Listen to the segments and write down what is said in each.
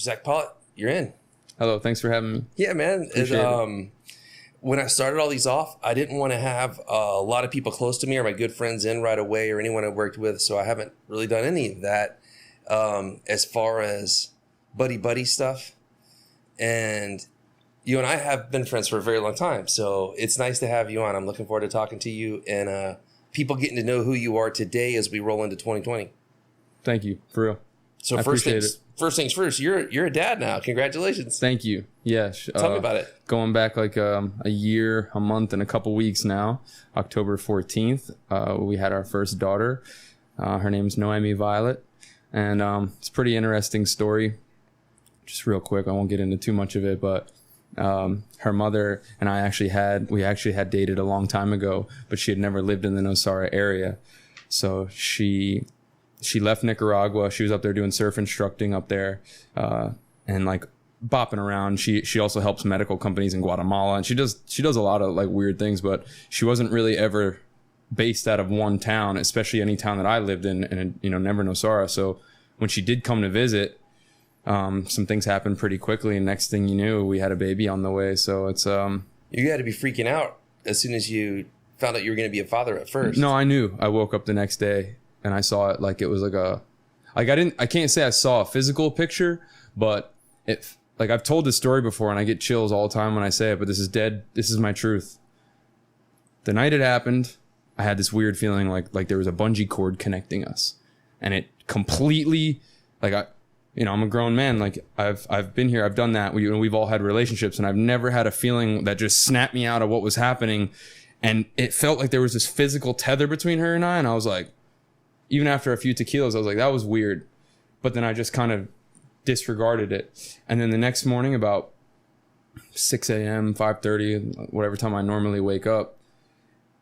Zacc Pollitt, you're in. Hello, thanks for having me. Yeah, man. It. When I started all these off, I didn't want to have a lot of people close to me or my good friends in right away or anyone I worked with. So I haven't really done any of that as far as buddy stuff. And you and I have been friends for a very long time. So it's nice to have you on. I'm looking forward to talking to you and people getting to know who you are today as we roll into 2020. Thank you, for real. So first things first, you're a dad now. Congratulations. Thank you. Yeah. Tell me about it. Going back like a year, a month, and a couple weeks now, October 14th, we had our first daughter. Her name's Noemi Violet. And it's a pretty interesting story. Just real quick, I won't get into too much of it, but her mother and we actually had dated a long time ago, but she had never lived in the Nosara area. So she left Nicaragua. She was up there doing surf instructing up there, and like bopping around. She also helps medical companies in Guatemala, and she does a lot of like weird things, but she wasn't really ever based out of one town, especially any town that I lived in, and never Nosara. So when she did come to visit, some things happened pretty quickly, and next thing you knew, we had a baby on the way. So it's you got to be freaking out as soon as you found out you were going to be a father at first. No, I knew. I woke up the next day and I saw it like it was I can't say I saw a physical picture, but like I've told this story before and I get chills all the time when I say it, but this is my truth. The night it happened, I had this weird feeling like there was a bungee cord connecting us, and it completely, like I'm a grown man. Like I've been here, I've done that. We've all had relationships, and I've never had a feeling that just snapped me out of what was happening. And it felt like there was this physical tether between her and I was like, even after a few tequilas, I was like, that was weird. But then I just kind of disregarded it. And then the next morning, about 6 a.m., 5:30, whatever time I normally wake up,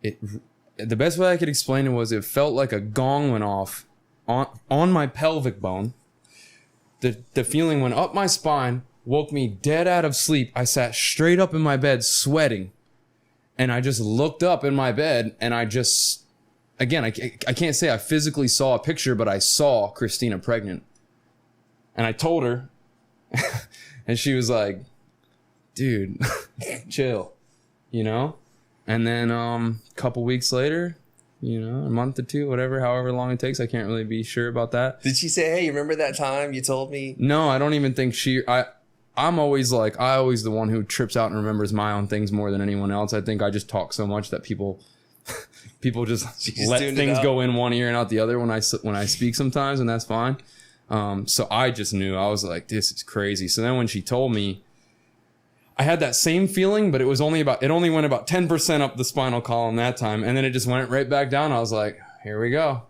the best way I could explain it was it felt like a gong went off on my pelvic bone. The feeling went up my spine, woke me dead out of sleep. I sat straight up in my bed, sweating. And I just looked up in my bed, and I just, again, I can't say I physically saw a picture, but I saw Christina pregnant. And I told her, and she was like, dude, chill, And then a couple weeks later, a month or two, however long it takes. I can't really be sure about that. Did she say, hey, you remember that time you told me? No, I don't even think I'm always the one who trips out and remembers my own things more than anyone else. I think I just talk so much that people just let things go in one ear and out the other when I speak sometimes, and that's fine. So I just knew. I was like, this is crazy. So then when she told me, I had that same feeling, but it only went about 10% up the spinal column that time, and then it just went right back down. I was like, here we go.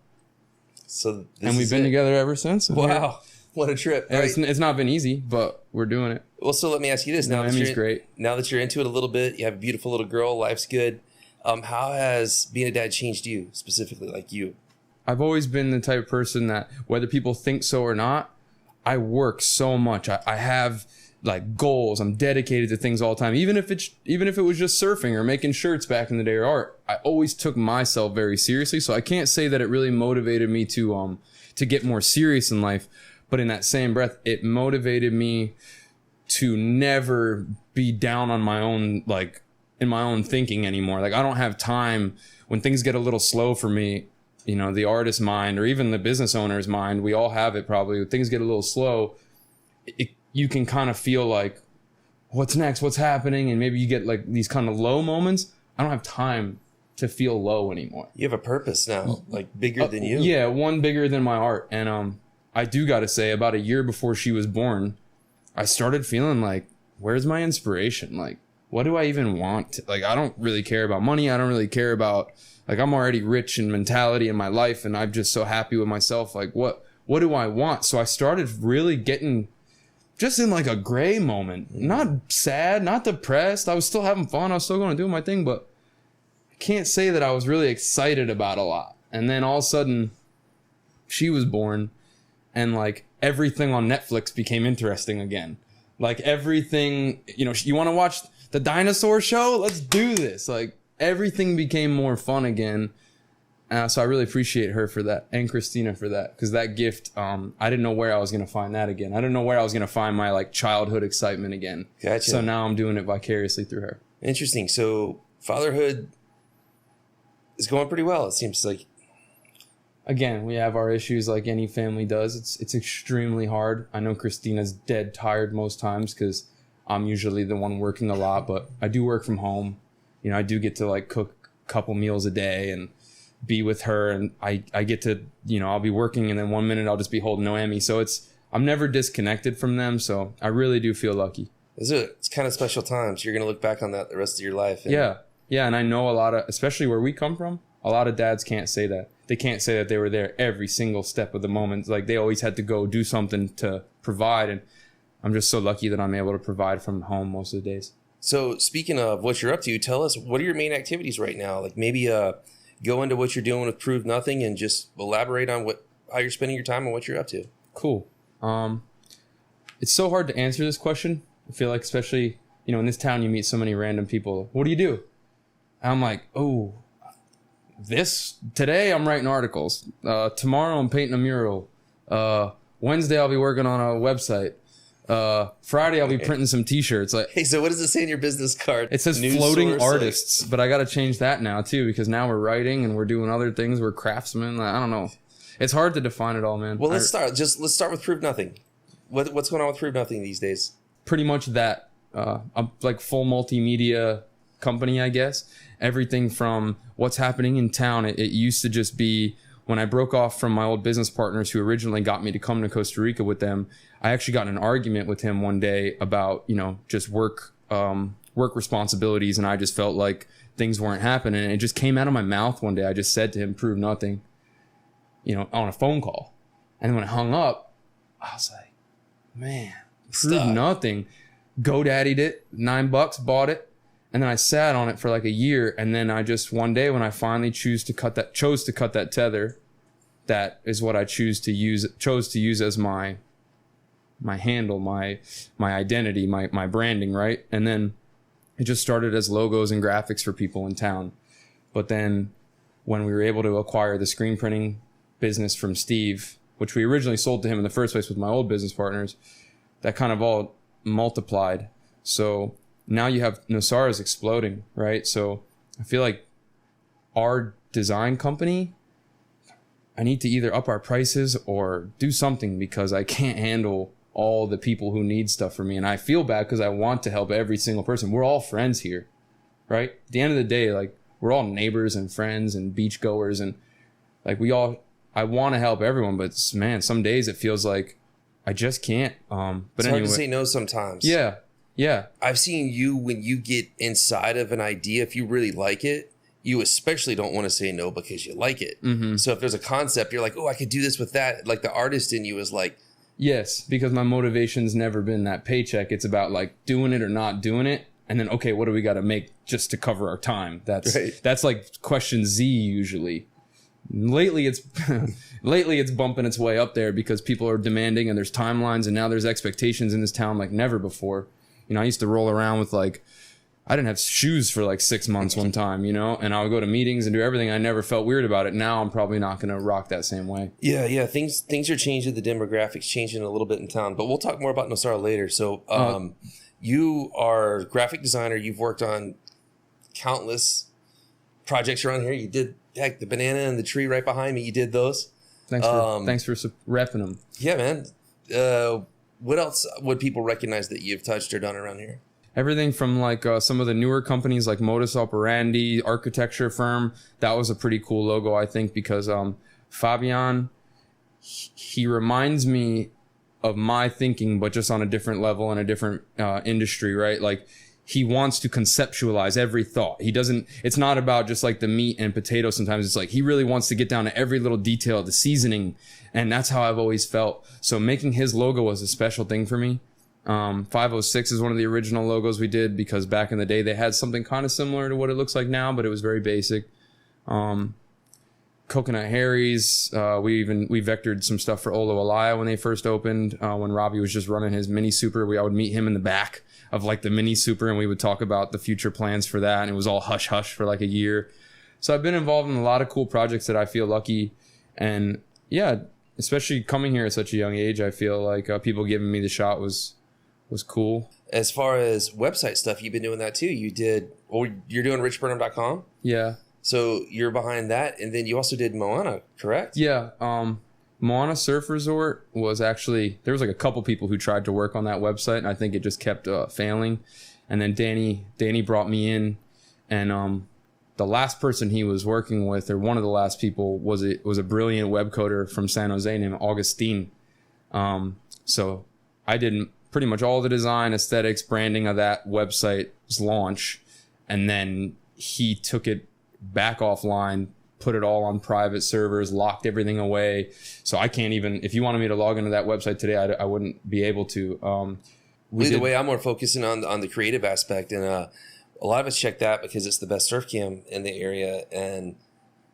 So we've been together ever since. Wow. What a trip. Right? It's not been easy, but we're doing it. Well, so let me ask you this. Now that you're into it a little bit, you have a beautiful little girl, life's good. How has being a dad changed you specifically, like you? I've always been the type of person that, whether people think so or not, I work so much. I have like goals. I'm dedicated to things all the time. Even if it was just surfing or making shirts back in the day or art, I always took myself very seriously. So I can't say that it really motivated me to get more serious in life. But in that same breath, it motivated me to never be down on my own, like in my own thinking anymore. Like I don't have time when things get a little slow for me, the artist's mind or even the business owner's mind. We all have it probably. When things get a little slow, you can kind of feel like, what's next? What's happening? And maybe you get like these kind of low moments. I don't have time to feel low anymore. You have a purpose now, like bigger than you. Yeah, one bigger than my art. And I do got to say, about a year before she was born, I started feeling like, where's my inspiration? Like, what do I even want? Like, I don't really care about money. I don't really care about, like, I'm already rich in mentality in my life, and I'm just so happy with myself. Like, what do I want? So I started really getting just in like a gray moment, not sad, not depressed. I was still having fun. I was still going to do my thing, but I can't say that I was really excited about a lot. And then all of a sudden she was born, and like everything on Netflix became interesting again. Like everything, you want to watch the dinosaur show? Let's do this. Like everything became more fun again. So I really appreciate her for that, and Christina for that, because that gift, I didn't know where I was going to find that again. I didn't know where I was going to find my like childhood excitement again. Gotcha. So now I'm doing it vicariously through her. Interesting. So fatherhood is going pretty well, it seems like. Again, we have our issues like any family does. It's extremely hard. I know Christina's dead tired most times because I'm usually the one working a lot, but I do work from home. You know, I do get to like cook a couple meals a day and be with her, and I get to, you know, I'll be working and then 1 minute I'll just be holding Noemi. So I'm never disconnected from them. So I really do feel lucky. It's kind of special times. You're going to look back on that the rest of your life. Yeah. And I know a lot of, especially where we come from, a lot of dads can't say that. They can't say that they were there every single step of the moment. Like they always had to go do something to provide. And I'm just so lucky that I'm able to provide from home most of the days. So speaking of what you're up to, tell us, what are your main activities right now? Like maybe go into what you're doing with Prove Nothing and just elaborate on how you're spending your time and what you're up to. Cool. It's so hard to answer this question. I feel like, especially, you know, in this town, you meet so many random people. What do you do? And I'm like, oh, today I'm writing articles. Tomorrow I'm painting a mural. Wednesday I'll be working on a website. Friday I'll be printing some t-shirts. Like, hey, so what does it say in your business card? It says floating artists, but I got to change that now too, because now we're writing and we're doing other things. We're craftsmen. I don't know. It's hard to define it all, man. Well, let's start with Prove Nothing. What's going on with Prove Nothing these days? Pretty much that. I'm like full multimedia company, I guess. Everything from what's happening in town. It used to just be, when I broke off from my old business partners who originally got me to come to Costa Rica with them, I actually got in an argument with him one day about, you know, just work responsibilities. And I just felt like things weren't happening. And it just came out of my mouth one day. I just said to him, Prove Nothing, you know, on a phone call. And when I hung up, I was like, man, Prove Nothing. GoDaddied it, $9, bought it. And then I sat on it for like a year. And then I just, one day when I finally chose to cut that tether, that is what I chose to use as my handle, my identity, my branding, right? And then it just started as logos and graphics for people in town. But then when we were able to acquire the screen printing business from Steve, which we originally sold to him in the first place with my old business partners, that kind of all multiplied. So now you have Nosara's exploding, right? So I feel like our design company, I need to either up our prices or do something, because I can't handle all the people who need stuff for me. And I feel bad because I want to help every single person. We're all friends here, right? At the end of the day, like, we're all neighbors and friends and beachgoers, and like I want to help everyone, but man, some days it feels like I just can't. But it's anyway, hard to say no sometimes. Yeah. I've seen you, when you get inside of an idea, if you really like it, you especially don't want to say no because you like it. Mm-hmm. So if there's a concept, you're like, oh, I could do this with that. Like the artist in you is like, yes, because my motivation's never been that paycheck. It's about like doing it or not doing it. And then, okay, what do we got to make just to cover our time? That's like question Z usually. Lately it's bumping its way up there because people are demanding, and there's timelines, and now there's expectations in this town like never before. You know, I used to roll around with like, I didn't have shoes for like 6 months one time, you know, and I would go to meetings and do everything. I never felt weird about it. Now I'm probably not going to rock that same way. Yeah. Things are changing. The demographics changing a little bit in town, but we'll talk more about Nosara later. So you are a graphic designer. You've worked on countless projects around here. You did, heck, the banana and the tree right behind me. You did those. Thanks for repping them. Yeah, man. What else would people recognize that you've touched or done around here? Everything from like some of the newer companies like Modus Operandi, architecture firm. That was a pretty cool logo, I think, because Fabian, he reminds me of my thinking, but just on a different level and a different industry, right? Like, he wants to conceptualize every thought. It's not about just like the meat and potato. Sometimes it's like, he really wants to get down to every little detail, the seasoning. And that's how I've always felt. So making his logo was a special thing for me. 506 is one of the original logos we did, because back in the day they had something kind of similar to what it looks like now, but it was very basic. Coconut Harry's, we vectored some stuff for Olo Alaya when they first opened. When Robbie was just running his mini super, I would meet him in the back of like the mini super, and we would talk about the future plans for that, and it was all hush hush for like a year. So I've been involved in a lot of cool projects that I feel lucky. And yeah, especially coming here at such a young age, I feel like people giving me the shot was cool. As far as website stuff, you've been doing that too. You're doing richburnham.com? Yeah. So you're behind that. And then you also did Moana, correct? Yeah. Moana Surf Resort was actually, there was like a couple people who tried to work on that website, and I think it just kept failing. And then Danny brought me in, and the last person he was working with, or one of the last people, was a brilliant web coder from San Jose named Augustine. So I did pretty much all the design, aesthetics, branding of that website's launch, and then he took it back offline, put it all on private servers, locked everything away. So I can't even, if you wanted me to log into that website today, I wouldn't be able to. Either way, I'm more focusing on the creative aspect, and a lot of us check that because it's the best surf cam in the area, and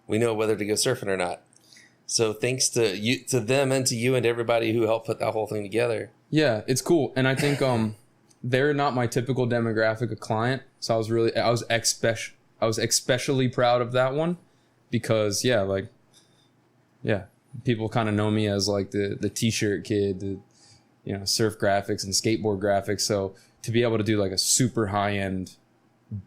we know whether to go surfing or not. So thanks to you, to them, and to you, and everybody who helped put that whole thing together. Yeah, it's cool, and I think they're not my typical demographic of client, so I was especially proud of that one, because people kind of know me as like the t-shirt kid, the surf graphics and skateboard graphics. So to be able to do like a super high-end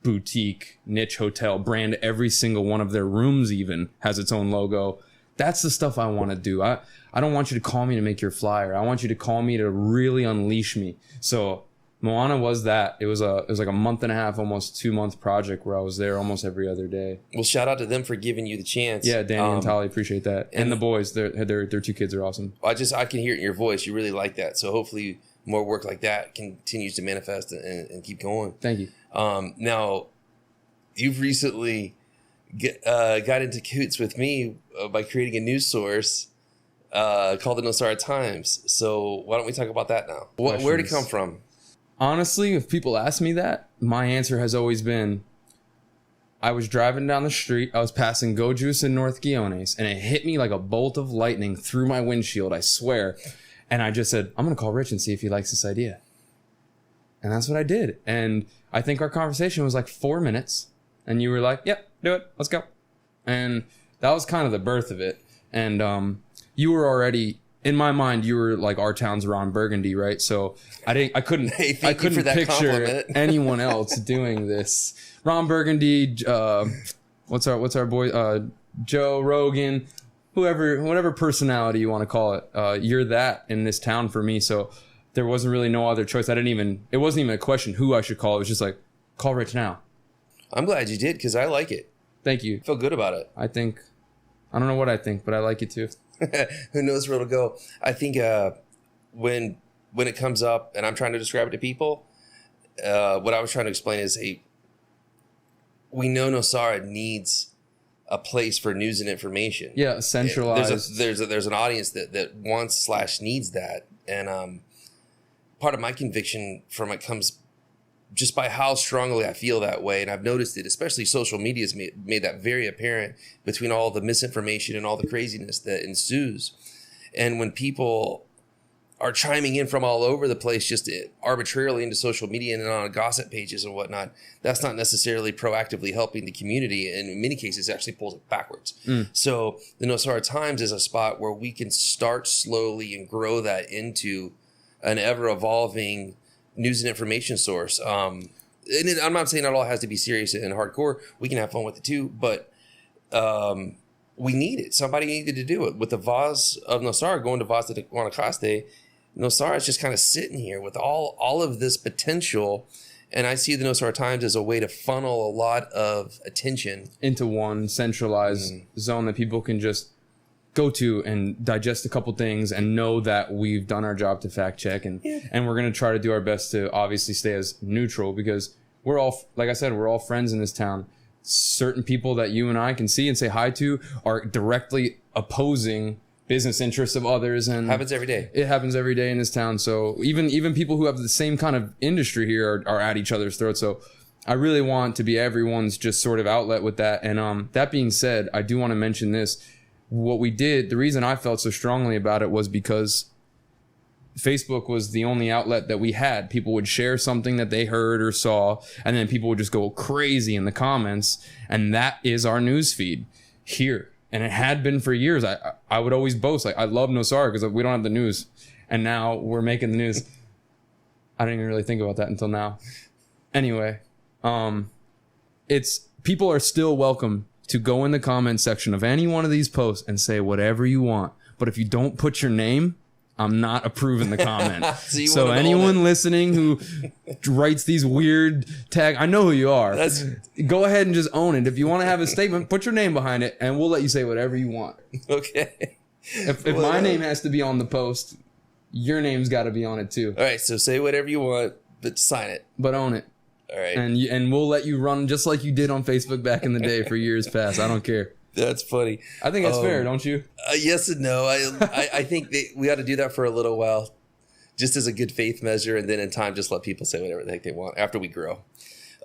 boutique niche hotel, brand every single one of their rooms even has its own logo, that's the stuff I want to do. I don't want you to call me to make your flyer. I want you to call me to really unleash me. So Moana was that. It was like a month and a half, almost 2 month project where I was there almost every other day. Well, shout out to them for giving you the chance. Yeah, Danny and Tali, appreciate that. And the boys, their 2 kids are awesome. I can hear it in your voice. You really like that. So hopefully more work like that continues to manifest and keep going. Thank you. Now, you've recently got into cahoots with me by creating a news source called the Nosara Times. So why don't we talk about that now? Where did it come from? Honestly, if people ask me that, my answer has always been, I was driving down the street, I was passing Go Juice in North Guiones, and it hit me like a bolt of lightning through my windshield, I swear. And I just said, I'm going to call Rich and see if he likes this idea. And that's what I did. And I think our conversation was like 4 minutes, and you were like, yep, do it, let's go. And that was kind of the birth of it. And you were already, in my mind, you were like our town's Ron Burgundy, right? So I couldn't picture anyone else doing this. Ron Burgundy, what's our boy, Joe Rogan, whatever personality you want to call it, you're that in this town for me. So there wasn't really no other choice. It wasn't even a question who I should call. It was just like, call Rich now. I'm glad you did, because I like it. Thank you. I feel good about it. I don't know what I think, but I like it too. Who knows where it'll go? I think when it comes up and I'm trying to describe it to people, what I was trying to explain is, we know Nosara needs a place for news and information. Yeah, centralized. There's an audience that wants / needs that, and part of my conviction from it comes just by how strongly I feel that way. And I've noticed it, especially social media has made that very apparent between all the misinformation and all the craziness that ensues. And when people are chiming in from all over the place, just arbitrarily into social media and on gossip pages and whatnot, that's not necessarily proactively helping the community. And in many cases, it actually pulls it backwards. So the Nosara Times is a spot where we can start slowly and grow that into an ever evolving news and information source. And I'm not saying it all has to be serious and hardcore. We can have fun with it too, but we need it. Somebody needed to do it. With the Vaz of Nosara going to Vaz de Guanacaste, Nosara is just kind of sitting here with all of this potential. And I see the Nosara Times as a way to funnel a lot of attention into one centralized zone that people can just go to and digest a couple things and know that we've done our job to fact check, and we're going to try to do our best to obviously stay as neutral, because we're all, like I said, we're all friends in this town. Certain people that you and I can see and say hi to are directly opposing business interests of others, and happens every day. It happens every day in this town. So even people who have the same kind of industry here are at each other's throats. So I really want to be everyone's just sort of outlet with that. And that being said, I do want to mention this. What we did, the reason I felt so strongly about it was because Facebook was the only outlet that we had. People would share something that they heard or saw, and then people would just go crazy in the comments. And that is our news feed here. And it had been for years. I would always boast, like, I love Nosara because we don't have the news. And now we're making the news. I didn't even really think about that until now. Anyway, it's people are still welcome to go in the comment section of any one of these posts and say whatever you want. But if you don't put your name, I'm not approving the comment. So anyone listening who writes these weird tag, I know who you are. Go ahead and just own it. If you want to have a statement, put your name behind it, and we'll let you say whatever you want. Okay. If my name has to be on the post, your name's got to be on it too. All right. So say whatever you want, but sign it. But own it. All right. And we'll let you run just like you did on Facebook back in the day for years past. I don't care. That's funny. I think that's fair, don't you? Yes and no. I think we ought to do that for a little while, just as a good faith measure, and then in time, just let people say whatever the heck they want after we grow.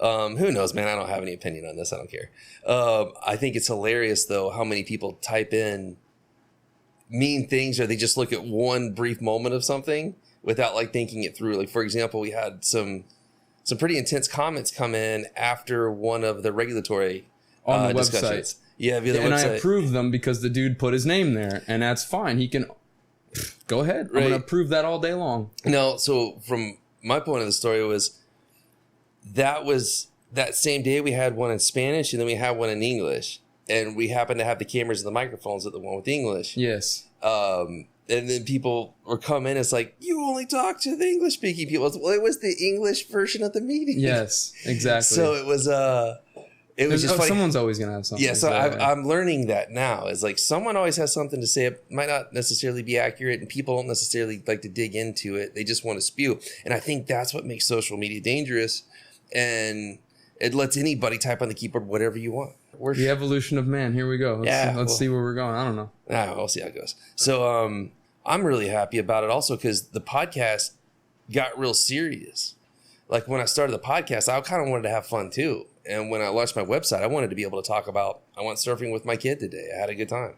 Who knows, man? I don't have any opinion on this. I don't care. I think it's hilarious, though, how many people type in mean things, or they just look at one brief moment of something without like thinking it through. Like, for example, we had some pretty intense comments come in after one of the regulatory on the discussions. Website. Yeah, via the and website. I approved them because the dude put his name there, and that's fine. He can go ahead. Right. I'm going to approve that all day long. No, so from my point of the story was that same day we had one in Spanish, and then we had one in English, and we happened to have the cameras and the microphones at the one with English. Yes. And then people were coming. It's like, you only talk to the English speaking people. Well, it was the English version of the meeting. Yes, exactly. So it was just funny. Someone's always going to have something. Yeah, so I'm learning that now. It's like someone always has something to say. It might not necessarily be accurate, and people don't necessarily like to dig into it. They just want to spew. And I think that's what makes social media dangerous. And it lets anybody type on the keyboard whatever you want. The evolution of man. Here we go. Let's see where we're going. I don't know. We'll see how it goes. So I'm really happy about it also because the podcast got real serious. Like when I started the podcast, I kind of wanted to have fun too. And when I launched my website, I wanted to be able to talk about, I went surfing with my kid today. I had a good time.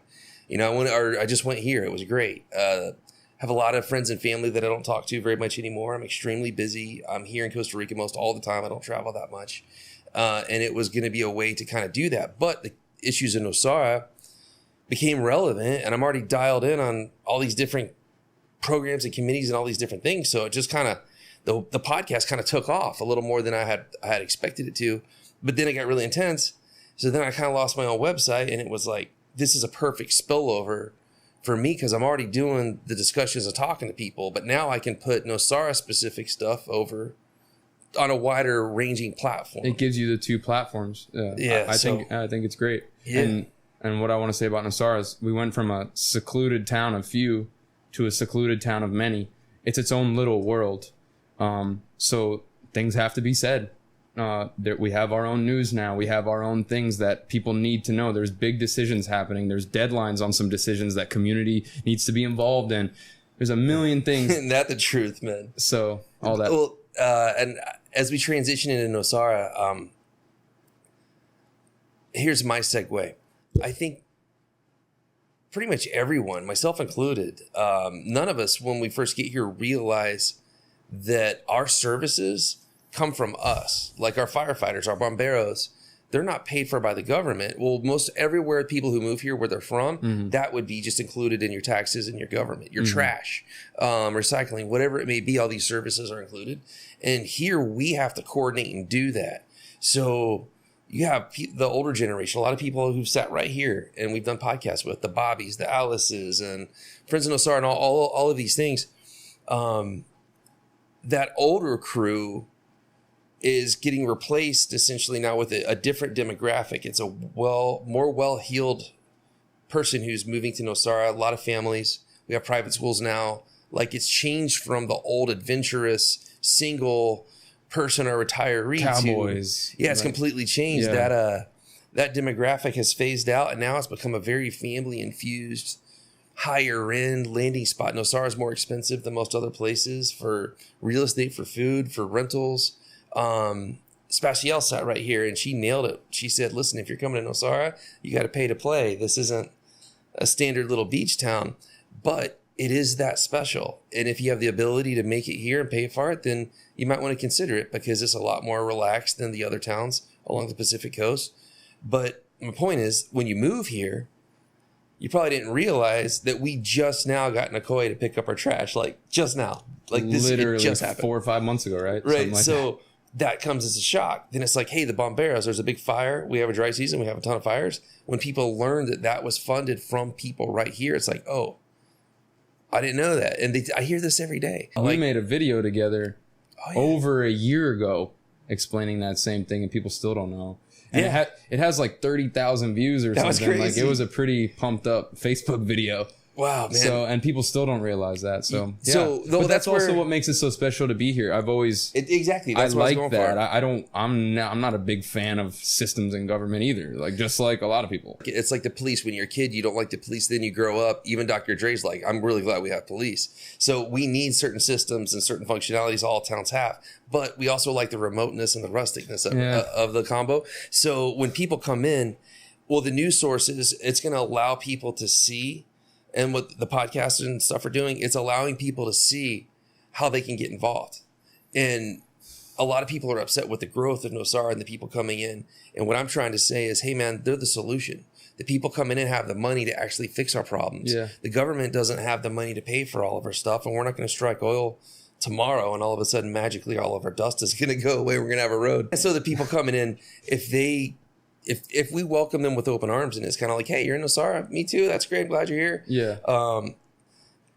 I just went here. It was great. Have a lot of friends and family that I don't talk to very much anymore. I'm extremely busy. I'm here in Costa Rica most all the time. I don't travel that much. And it was going to be a way to kind of do that. But the issues in Nosara became relevant, and I'm already dialed in on all these different programs and committees and all these different things. So it just kind of, the podcast kind of took off a little more than I had expected it to. But then it got really intense. So then I kind of lost my own website, and it was like, this is a perfect spillover for me because I'm already doing the discussions and talking to people. But now I can put Nosara specific stuff over on a wider ranging platform. It gives you the two platforms. I think it's great. Yeah. And what I want to say about Nosara is we went from a secluded town of few to a secluded town of many. It's its own little world. So things have to be said. We have our own news now. We have our own things that people need to know. There's big decisions happening. There's deadlines on some decisions that community needs to be involved in. There's a million things. Isn't that the truth, man? So all that. Well, and as we transition into Nosara, here's my segue. I think pretty much everyone, myself included, none of us, when we first get here, realize that our services come from us. Like our firefighters, our bomberos, they're not paid for by the government. Well, most everywhere people who move here, where they're from, that would be just included in your taxes and your government, your trash, recycling, whatever it may be, all these services are included. And here we have to coordinate and do that. So you have the older generation, a lot of people who've sat right here and we've done podcasts with, the Bobbies, the Alices, and Friends of Nosara, and all of these things. That older crew is getting replaced essentially now with a different demographic. It's a more well-heeled person who's moving to Nosara. A lot of families. We have private schools now. Like it's changed from the old adventurous single person or retiree cowboys. It's completely changed. Yeah. That demographic has phased out, and now it's become a very family infused, higher end landing spot. Nosara is more expensive than most other places for real estate, for food, for rentals. Spaciel sat right here and she nailed it. She said, listen, if you're coming to Nosara, you got to pay to play. This isn't a standard little beach town, but it is that special. And if you have the ability to make it here and pay for it, then you might want to consider it because it's a lot more relaxed than the other towns along the Pacific coast. But my point is, when you move here, you probably didn't realize that we just now got in a Nicoya to pick up our trash, like just now. Like this literally it just happened. 4 or 5 months ago, right? Right. So that comes as a shock. Then it's like, hey, the Bomberos, there's a big fire. We have a dry season. We have a ton of fires. When people learn that that was funded from people right here, it's like, oh, I didn't know that. And I hear this every day. We made a video together over a year ago explaining that same thing, and people still don't know. And it has like 30,000 views or something. Crazy. Like it was a pretty pumped up Facebook video. Wow, man. So, and people still don't realize that. So, yeah. So but that's also what makes it so special to be here. I've always exactly. That's I what like I was that. going for. I'm not a big fan of systems in government either. Like just like a lot of people. It's like the police. When you're a kid, you don't like the police. Then you grow up. Even Dr. Dre's like, I'm really glad we have police. So we need certain systems and certain functionalities all towns have. But we also like the remoteness and the rusticness of the combo. So when people come in, well, the news sources, it's going to allow people to see. And what the podcasts and stuff are doing, it's allowing people to see how they can get involved. And a lot of people are upset with the growth of Nosara and the people coming in. And what I'm trying to say is, hey, man, they're the solution. The people coming in have the money to actually fix our problems. Yeah. The government doesn't have the money to pay for all of our stuff. And we're not going to strike oil tomorrow and all of a sudden magically all of our dust is going to go away. We're going to have a road. And so the people coming in, if we welcome them with open arms and it's kind of like, hey, you're in Nosara, me too, that's great, I'm glad you're here. Yeah.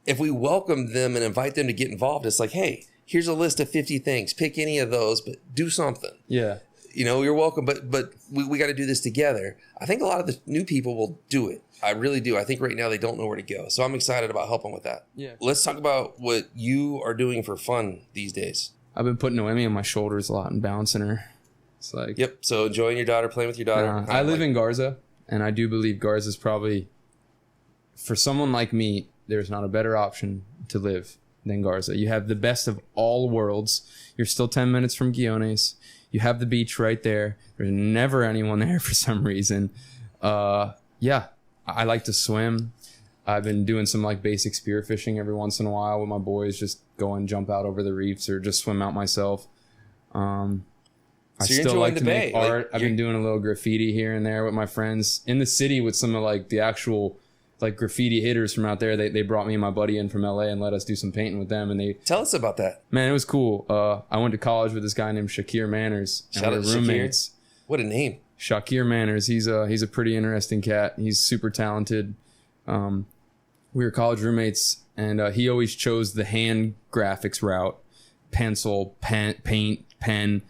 If we welcome them and invite them to get involved, it's like, hey, here's a list of 50 things, pick any of those, but do something. Yeah. You know, you're welcome, but we got to do this together. I think a lot of the new people will do it. I really do. I think right now they don't know where to go. So I'm excited about helping with that. Yeah. Let's talk about what you are doing for fun these days. I've been putting Noemi on my shoulders a lot and bouncing her. It's like, yep. So enjoying your daughter, playing with your daughter. I live in Garza, and I do believe Garza is probably, for someone like me, there's not a better option to live than Garza. You have the best of all worlds. You're still 10 minutes from Guiones. You have the beach right there. There's never anyone there for some reason. Yeah, I like to swim. I've been doing some like basic spearfishing every once in a while with my boys, just go and jump out over the reefs or just swim out myself. I still like to make art. I've been doing a little graffiti here and there with my friends in the city with some of like the actual like graffiti hitters from out there. They brought me and my buddy in from LA and let us do some painting with them. And they tell us about that. Man, it was cool. I went to college with this guy named Shakir Manners. Shout out to roommates. What a name. Shakir Manners. He's a pretty interesting cat. He's super talented. We were college roommates, and he always chose the hand graphics route, pencil, paint, pen.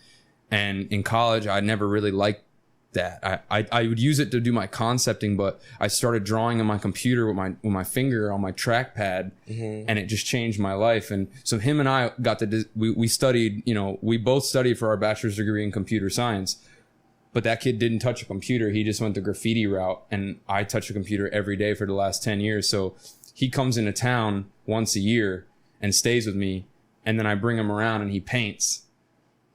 And in college, I never really liked that. I would use it to do my concepting, but I started drawing on my computer with my finger on my trackpad, and it just changed my life. And so him and I got to we studied. You know, we both studied for our bachelor's degree in computer science. But that kid didn't touch a computer. He just went the graffiti route. And I touch a computer every day for the last 10 years. So he comes into town once a year and stays with me. And then I bring him around and he paints.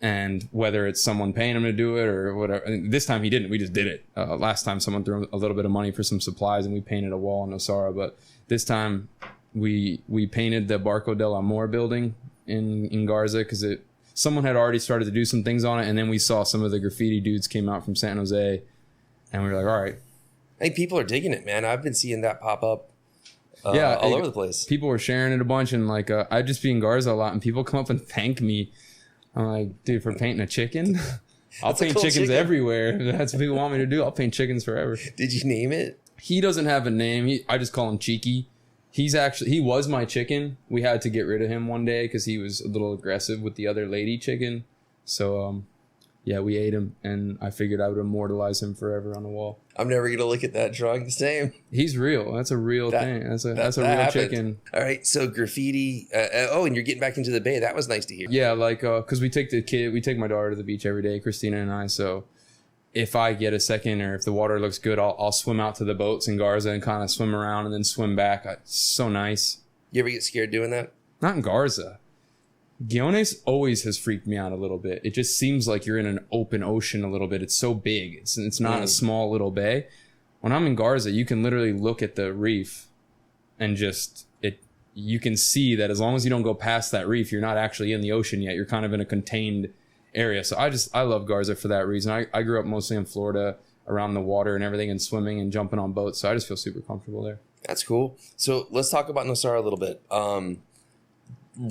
And whether it's someone paying him to do it or whatever. And this time he didn't. We just did it. Last time someone threw a little bit of money for some supplies and we painted a wall in Nosara. But this time we painted the Barco del Amor building in Garza because someone had already started to do some things on it, and then we saw some of the graffiti dudes came out from San Jose, and we were like, all right. I think people are digging it, man. I've been seeing that pop up all over the place. People were sharing it a bunch, and like I'd just be in Garza a lot, and people come up and thank me. I'm like, dude, for painting a chicken? I'll paint chickens everywhere. If that's what people want me to do, I'll paint chickens forever. Did you name it? He doesn't have a name. I just call him Cheeky. He was my chicken. We had to get rid of him one day because he was a little aggressive with the other lady chicken. So, yeah, we ate him, and I figured I would immortalize him forever on the wall. I'm never gonna look at that drawing the same. He's real. That's a real thing. That's a real happened. chicken. All right, so graffiti. And you're getting back into the bay. That was nice to hear. Yeah, like because we take my daughter to the beach every day, Christina and I. So if I get a second or if the water looks good, I'll swim out to the boats in Garza and kind of swim around and then swim back. It's so nice. You ever get scared doing that? Not in Garza. Guiones always has freaked me out a little bit. It just seems like you're in an open ocean a little bit. It's so big. It's not a small little bay. When I'm in Garza, you can literally look at the reef and just you can see that as long as you don't go past that reef, you're not actually in the ocean yet. You're kind of in a contained area. So I love Garza for that reason. I grew up mostly in Florida around the water and everything, and swimming and jumping on boats. So I just feel super comfortable there. That's cool. So let's talk about Nosara a little bit.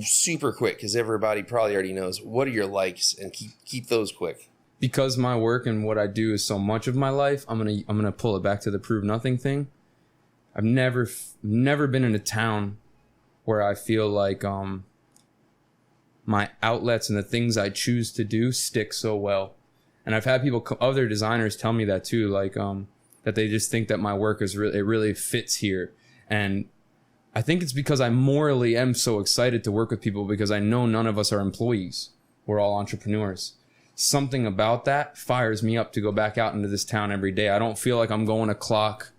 Super quick, because everybody probably already knows. What are your likes, and keep those quick. Because my work and what I do is so much of my life, I'm gonna pull it back to the prove nothing thing. I've never been in a town where I feel like my outlets and the things I choose to do stick so well. And I've had other designers tell me that too, like that they just think that my work it really fits here. And I think it's because I morally am so excited to work with people, because I know none of us are employees. We're all entrepreneurs. Something about that fires me up to go back out into this town every day. I don't feel like I'm going to clock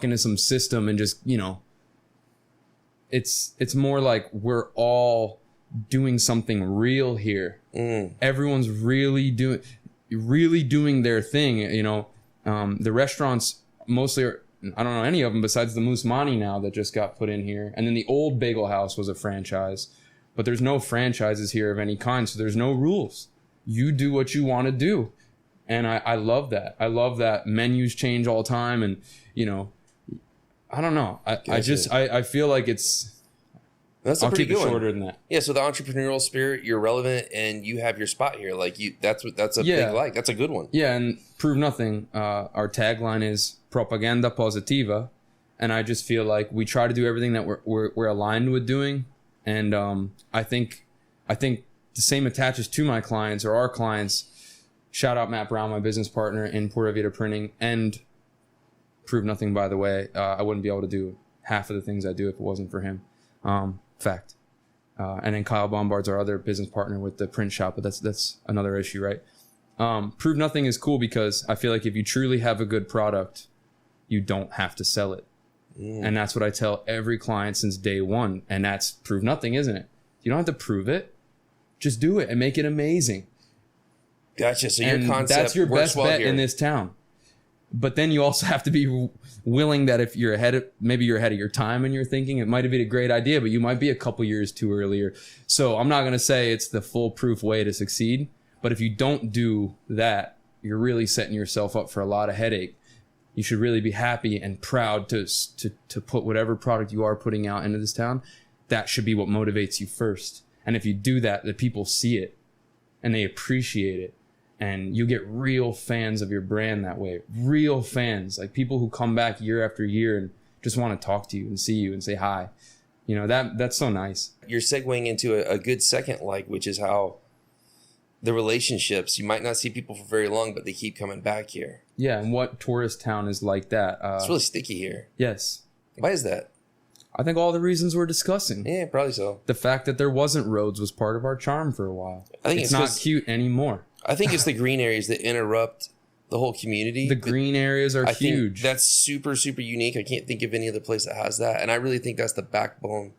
into some system and just, it's more like we're all doing something real here. Everyone's really doing their thing. The restaurants mostly are, I don't know any of them besides the Moosmani now that just got put in here. And then the old Bagel House was a franchise, but there's no franchises here of any kind. So there's no rules. You do what you want to do. And I love that. I love that menus change all the time. And, I don't know. I feel like That's I'll a pretty keep it good one. shorter than that. Yeah, so the entrepreneurial spirit, you're relevant, and you have your spot here. Like that's a big like. That's a good one. Yeah, and prove nothing. Our tagline is propaganda positiva, and I just feel like we try to do everything that we're aligned with doing, and I think the same attaches to my clients or our clients. Shout out Matt Brown, my business partner in Pura Vida Printing, and prove nothing. By the way, I wouldn't be able to do half of the things I do if it wasn't for him. Fact. And then Kyle Bombard's our other business partner with the print shop, but that's another issue, right? Prove nothing is cool because I feel like if you truly have a good product, you don't have to sell it. And that's what I tell every client since day one. And that's prove nothing, isn't it? You don't have to prove it. Just do it and make it amazing. Gotcha. So your concept that's your works best well bet here. in this town. But then you also have to be willing that if you're ahead of your time and you're thinking it might have been a great idea, but you might be a couple years too earlier. So I'm not going to say it's the foolproof way to succeed. But if you don't do that, you're really setting yourself up for a lot of headache. You should really be happy and proud to put whatever product you are putting out into this town. That should be what motivates you first. And if you do that, the people see it and they appreciate it. And you get real fans of your brand that way. Real fans, like people who come back year after year and just want to talk to you and see you and say hi. That's so nice. You're segueing into a good second which is how the relationships, you might not see people for very long, but they keep coming back here. Yeah, and what tourist town is like that? It's really sticky here. Yes. Why is that? I think all the reasons we're discussing. Yeah, probably so. The fact that there wasn't roads was part of our charm for a while. I think it's not cute anymore. I think it's the green areas that interrupt the whole community. The green areas are huge. That's super, super unique. I can't think of any other place that has that. And I really think that's the backbone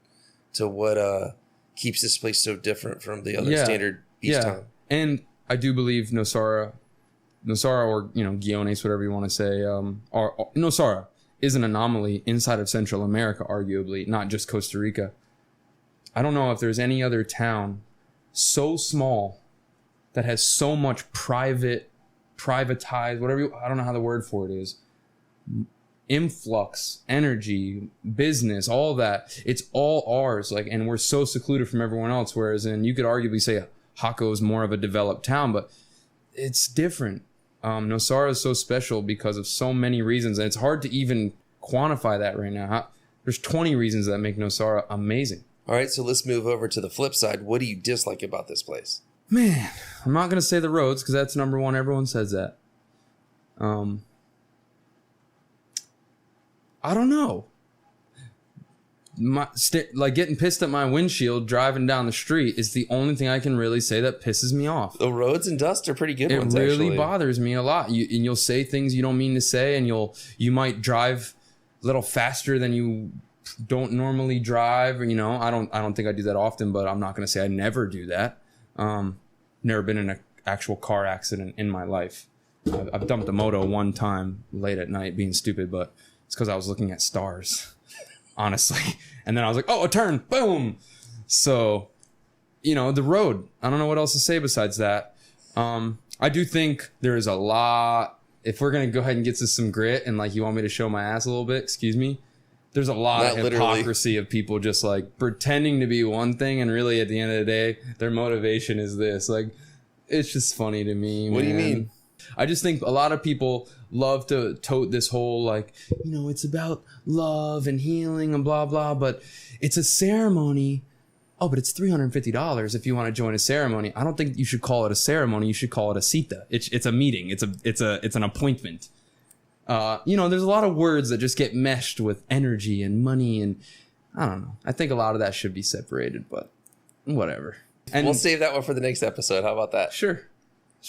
to what keeps this place so different from the other standard beach town. And I do believe Nosara or, Guiones, whatever you want to say, Nosara is an anomaly inside of Central America, arguably, not just Costa Rica. I don't know if there's any other town so small that has so much privatized, I don't know how the word for it is, influx, energy, business, all that. It's all ours. And we're so secluded from everyone else. Whereas you could arguably say Jaco is more of a developed town, but it's different. Nosara is so special because of so many reasons. And it's hard to even quantify that right now. There's 20 reasons that make Nosara amazing. All right. So let's move over to the flip side. What do you dislike about this place? Man, I'm not going to say the roads because that's number one. Everyone says that. I don't know. Getting pissed at my windshield driving down the street is the only thing I can really say that pisses me off. The roads and dust are pretty good ones, actually. It actually. really bothers me a lot. You'll say things you don't mean to say, and you might drive a little faster than you don't normally drive. I don't think I do that often, but I'm not going to say I never do that. Never been in an actual car accident in my life. I've dumped a moto one time late at night being stupid, but it's because I was looking at stars. honestly. And then I was like, oh, a turn, boom. So, you know, the road. I don't know what else to say besides that. I do think there is a lot. If we're gonna go ahead and get to some grit, and like you want me to show my ass a little bit, excuse me. There's a lot of hypocrisy of people just like pretending to be one thing, and really at the end of the day, their motivation is this. Like, it's just funny to me. What do you mean? I just think a lot of people love to tote this whole like, you know, it's about love and healing and blah blah, but it's a ceremony. Oh, but it's $350 if you want to join a ceremony. I don't think you should call it a ceremony. You should call it a cita. It's a meeting. It's an appointment. You know, there's a lot of words that just get meshed with energy and money, and I don't know. I think a lot of that should be separated, but whatever. And we'll save that one for the next episode. How about that? Sure.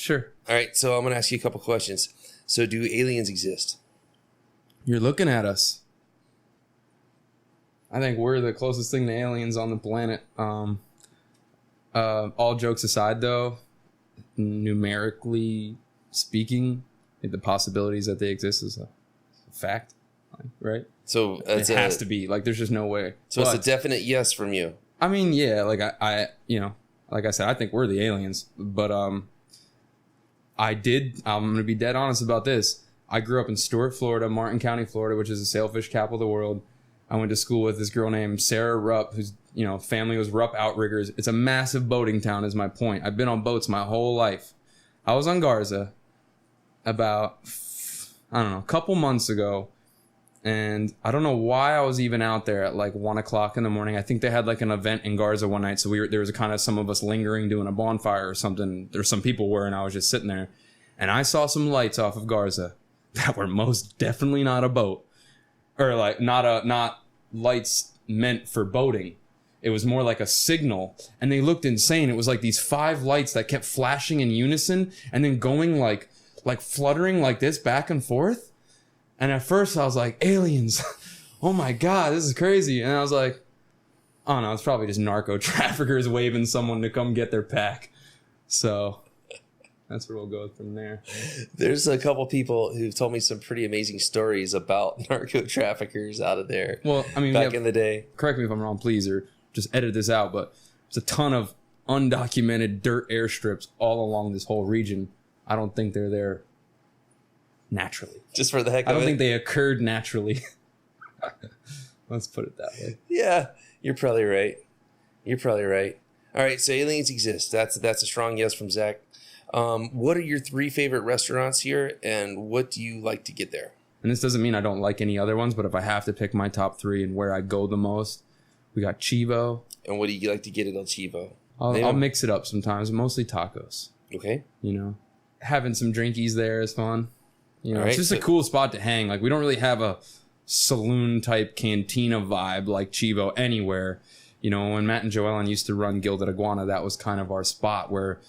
All right, so I'm going to ask you a couple questions. So do aliens exist? You're looking at us. I think we're the closest thing to aliens on the planet. All jokes aside, though, numerically speaking, the possibilities that they exist is a fact, right? So it has to be. Like, there's just no way. So it's a definite yes from you. I mean, yeah, like I you know, like I said, I think we're the aliens. But I'm going to be dead honest about this. I grew up in Stuart, Florida, Martin County, Florida, which is the sailfish capital of the world. I went to school with this girl named Sarah Rupp, whose, you know, family was Rupp outriggers. It's a massive boating town is my point. I've been on boats my whole life. I was on Garza about, I don't know, a couple months ago. And I don't know why I was even out there at like 1 o'clock in the morning. I think they had like an event in Garza one night. So there was kind of some of us lingering doing a bonfire or something. There's some people were, and I was just sitting there. And I saw some lights off of Garza that were most definitely not a boat. Or like not lights meant for boating. It was more like a signal, and they looked insane. It was like these 5 lights that kept flashing in unison and then going like fluttering like this back and forth. And at first I was like, aliens. Oh my God, this is crazy. And I was like, oh no, it's probably just narco traffickers waving someone to come get their pack. So that's where we'll go from there. There's a couple people who've told me some pretty amazing stories about narco traffickers out of there. Well, I mean, back in the day. Correct me if I'm wrong, please, or just edit this out. But there's a ton of undocumented dirt airstrips all along this whole region. I don't think they're there naturally. Just for the heck of it? I don't think they occurred naturally. Let's put it that way. Yeah, you're probably right. All right, so aliens exist. That's a strong yes from Zacc. What are your 3 favorite restaurants here, and what do you like to get there? And this doesn't mean I don't like any other ones, but if I have to pick my top 3 and where I go the most, we got Chivo. And what do you like to get at El Chivo? I'll mix it up sometimes, mostly tacos. Okay. You know, having some drinkies there is fun. You know, right, it's just a cool spot to hang. Like, we don't really have a saloon type cantina vibe like Chivo anywhere. You know, when Matt and Joellen used to run Gilded Iguana, that was kind of our spot where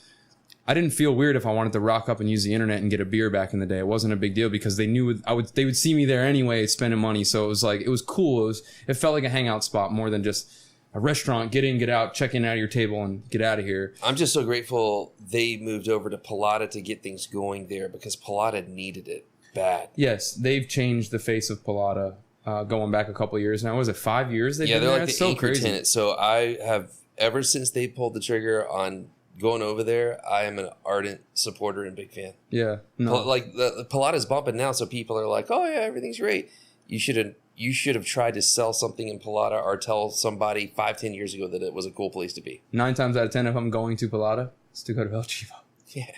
I didn't feel weird if I wanted to rock up and use the internet and get a beer back in the day. It wasn't a big deal because they knew they would see me there anyway, spending money. So it was cool. It felt like a hangout spot more than just a restaurant. Get in, get out, check in out of your table, and get out of here. I'm just so grateful they moved over to Pollitt to get things going there because Pollitt needed it bad. Yes, they've changed the face of Pollitt. Going back a couple of years now. Was it 5 years they've been they're there? like It's the so anchor crazy. tenant. So I have, ever since they pulled the trigger on going over there, I am an ardent supporter and big fan. Yeah. No. Like the Pollitt is bumping now, so people are like, oh yeah, everything's great. You should have tried to sell something in Pollitt or tell somebody 5-10 years ago that it was a cool place to be. 9 times out of 10, if I'm going to Pollitt, it's to go to El Chivo. Yeah.